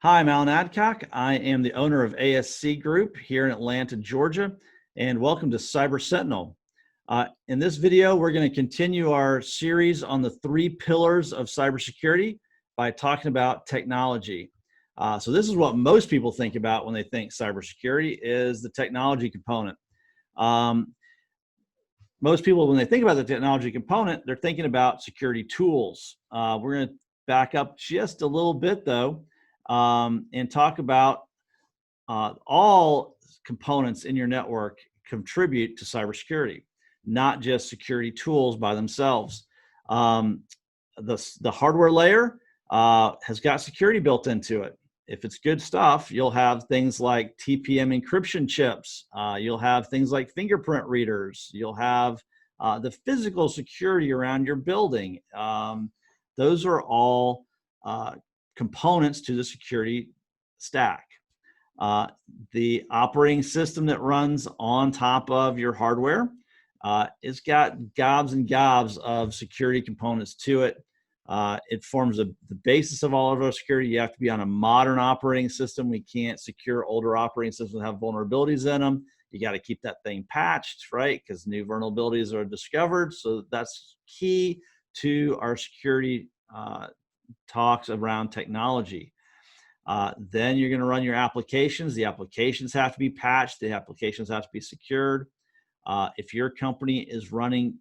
Hi, I'm Alan Adcock. I am the owner of ASC Group here in Atlanta, Georgia, and welcome to Cyber Sentinel. In this video, we're going to continue our series on the 3 pillars of cybersecurity by talking about technology. So this is what most people think about when they think cybersecurity is the technology component. Most people, when they think about the technology component, they're thinking about security tools. We're going to back up just a little bit, though, and talk about all components in your network contribute to cybersecurity, not just security tools by themselves. The hardware layer has got security built into it. If it's good stuff, you'll have things like TPM encryption chips. You'll have things like fingerprint readers. You'll have the physical security around your building. Those are all components to the security stack. The operating system that runs on top of your hardware, it's got gobs and gobs of security components to it. It forms the basis of all of our security. You have to be on a modern operating system. We can't secure older operating systems that have vulnerabilities in them. You got to keep that thing patched, right? Because new vulnerabilities are discovered. So that's key to our security talks around technology. Then you're going to run your applications. The applications have to be patched. The applications have to be secured. If your company is running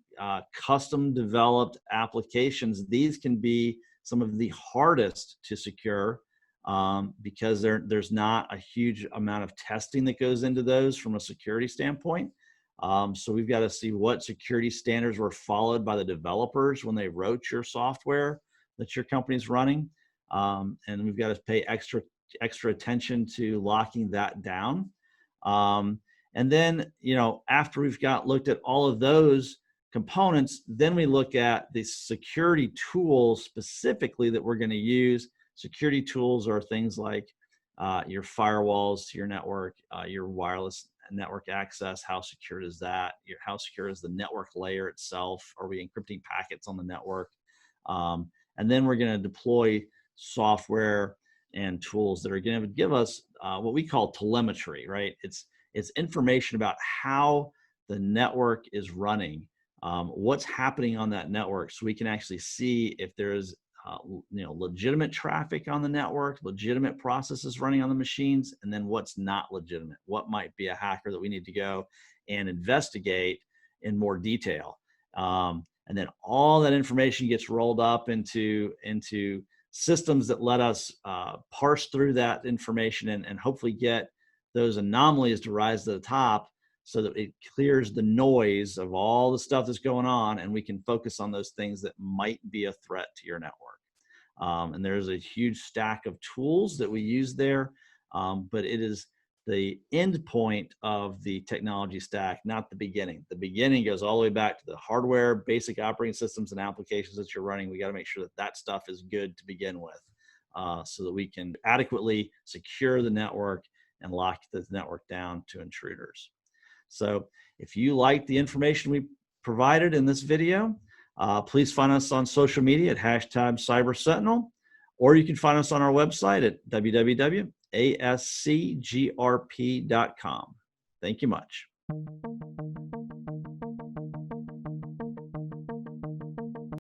custom developed applications, these can be some of the hardest to secure because there's not a huge amount of testing that goes into those from a security standpoint. So we've got to see what security standards were followed by the developers when they wrote your software that your company's running. And we've got to pay extra attention to locking that down. And then, after we've looked at all of those components, then we look at the security tools specifically that we're going to use. Security tools are things like your firewalls to your network, your wireless network access. How secure is that? How secure is the network layer itself? Are we encrypting packets on the network? And then we're going to deploy software and tools that are going to give us what we call telemetry, right? It's information about how the network is running, what's happening on that network, so we can actually see if there's legitimate traffic on the network, legitimate processes running on the machines, and then what's not legitimate, what might be a hacker that we need to go and investigate in more detail. And then all that information gets rolled up into systems that let us parse through that information and hopefully get those anomalies to rise to the top so that it clears the noise of all the stuff that's going on, and we can focus on those things that might be a threat to your network. And there's a huge stack of tools that we use there, but it is the end point of the technology stack, not the beginning. The beginning goes all the way back to the hardware, basic operating systems and applications that you're running. We got to make sure that that stuff is good to begin with so that we can adequately secure the network and lock the network down to intruders. So if you like the information we provided in this video, please find us on social media at #CyberSentinel, or you can find us on our website at www.ascgrp.com. Thank you much.